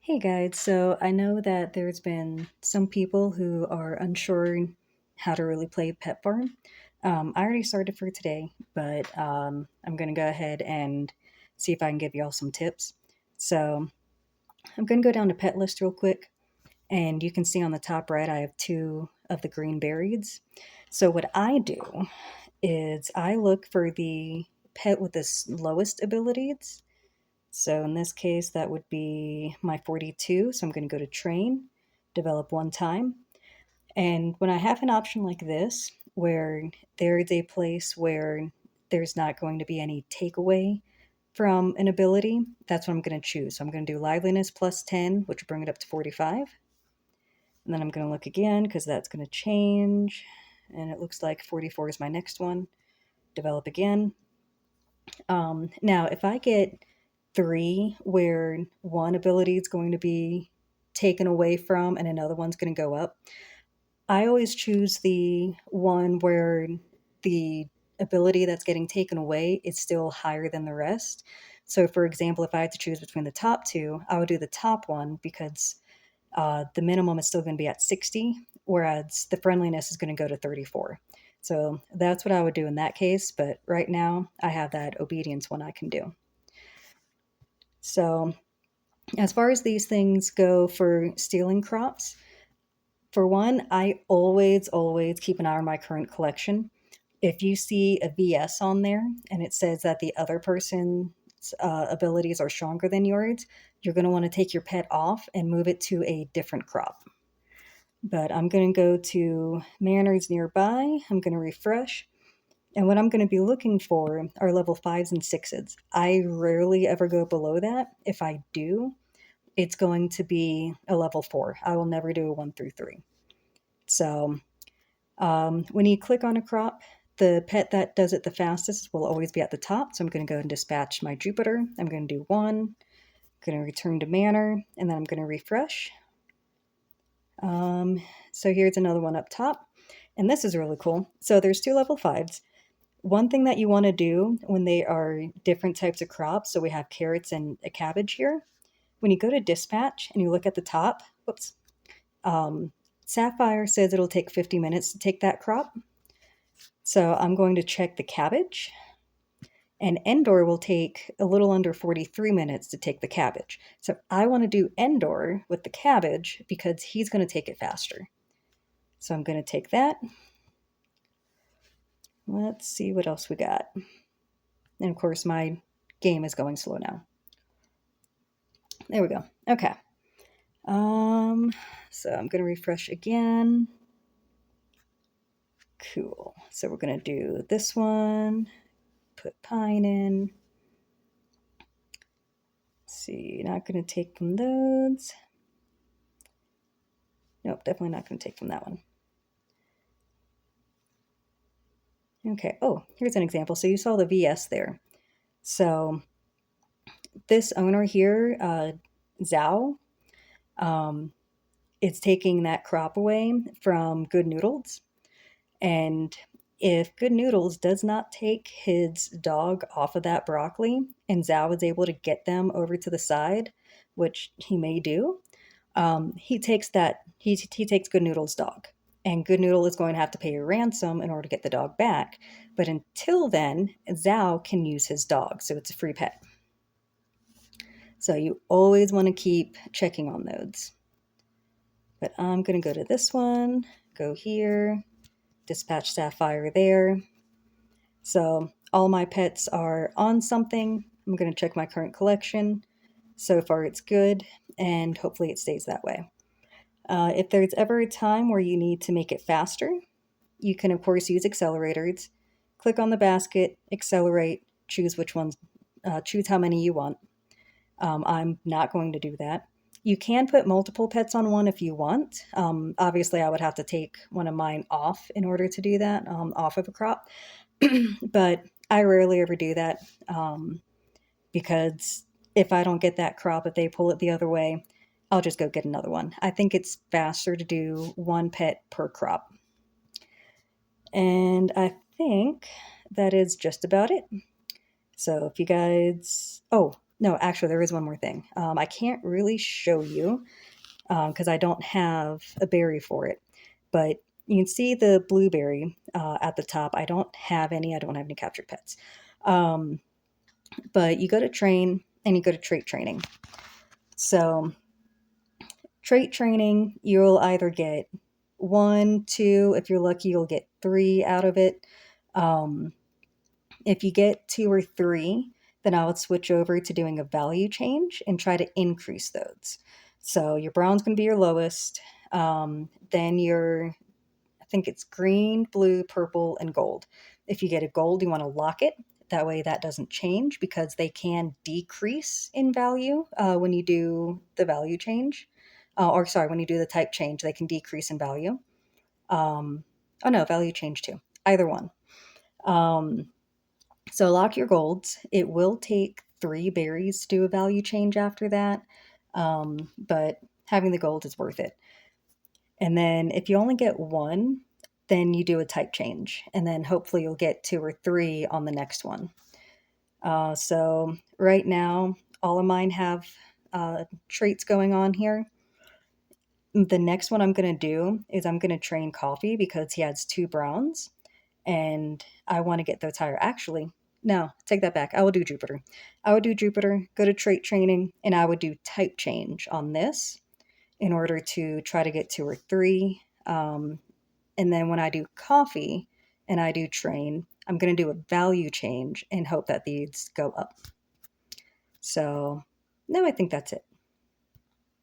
Hey guys, so I know that there's been some people who are unsure how to really play Pet Farm. I already started for today, but I'm going to go ahead and see if I can give y'all some tips. So I'm going to go down to Pet List real quick, and you can see on the top right I have two of the green berries. So what I do is I look for the pet with the lowest abilities. So in this case, that would be my 42. So I'm going to go to train, develop one time. And when I have an option like this, where there is a place where there's not going to be any takeaway from an ability, that's what I'm going to choose. So I'm going to do liveliness plus 10, which will bring it up to 45. And then I'm going to look again because that's going to change. And it looks like 44 is my next one. Develop again. Now, if I get three where one ability is going to be taken away from and another one's going to go up, I always choose the one where the ability that's getting taken away is still higher than the rest. So, for example, if I had to choose between the top two, I would do the top one because the minimum is still going to be at 60, whereas the friendliness is going to go to 34. So that's what I would do in that case. But right now, I have that obedience one I can do. So, as far as these things go for stealing crops, for one, I always keep an eye on my current collection. If you see a VS on there and it says that the other person's abilities are stronger than yours, you're going to want to take your pet off and move it to a different crop. But I'm going to go to Manners nearby. I'm going to refresh. And what I'm going to be looking for are level 5s and 6s. I rarely ever go below that. If I do, it's going to be a level 4. I will never do a 1 through 3. So when you click on a crop, the pet that does it the fastest will always be at the top. So I'm going to go and dispatch my Jupiter. I'm going to do 1. I'm going to return to Manor, and then I'm going to refresh. So here's another one up top. And this is really cool. So there's 2 level 5s. One thing that you want to do when they are different types of crops, so we have carrots and a cabbage here, when you go to dispatch and you look at the top, whoops, Sapphire says it'll take 50 minutes to take that crop. So I'm going to check the cabbage, and Endor will take a little under 43 minutes to take the cabbage. So I want to do Endor with the cabbage because he's going to take it faster. So I'm going to take that. Let's see what else we got. And of course, my game is going slow now. There we go. Okay. So I'm going to refresh again. Cool. So we're going to do this one, put pine in. Let's see, not going to take from those. Nope, definitely not going to take from that one. Okay, oh, here's an example. So you saw the VS there. So this owner here, Zhao, is taking that crop away from Good Noodles. And if Good Noodles does not take his dog off of that broccoli and Zhao is able to get them over to the side, which he may do, he takes Good Noodle's dog. And Good Noodle is going to have to pay a ransom in order to get the dog back. But until then, Zhao can use his dog, so it's a free pet. So you always want to keep checking on those. But I'm going to go to this one, go here, dispatch Sapphire there. So all my pets are on something. I'm going to check my current collection. So far it's good, and hopefully it stays that way. If there's ever a time where you need to make it faster, you can of course use accelerators. Click on the basket, accelerate, choose which ones, choose how many you want. I'm not going to do that. You can put multiple pets on one if you want. Obviously, I would have to take one of mine off in order to do that, off of a crop. But I rarely ever do that because if I don't get that crop, if they pull it the other way, I'll just go get another one. I think it's faster to do one pet per crop. And I think that is just about it. So if you guys, oh, No, actually, there is one more thing. I can't really show you because I don't have a berry for it. But you can see the blueberry at the top. I don't have any. I don't have any captured pets. Um, but you go to train and you go to trait training. So trait training, you'll either get one, two. If you're lucky, you'll get three out of it. Um, if you get two or three, then I would switch over to doing a value change and try to increase those. So your brown's going to be your lowest. Then your, I think it's green, blue, purple, and gold. If you get a gold, you want to lock it. That way, that doesn't change because they can decrease in value when you do the value change. Or, sorry, when you do the type change, they can decrease in value. Oh, no, value change too. Either one. Um, so lock your golds. It will take three berries to do a value change after that, but having the gold is worth it. And then if you only get one, then you do a type change, and then hopefully you'll get two or three on the next one. So right now, all of mine have traits going on here. The next one I'm going to do is I'm going to train Coffee because he has two browns and I want to get those higher. Actually, no, take that back. I will do Jupiter. I would do Jupiter, go to trait training, and I would do type change on this in order to try to get two or three. And then when I do Coffee and I do train, I'm going to do a value change and hope that these go up. So, no, I think that's it.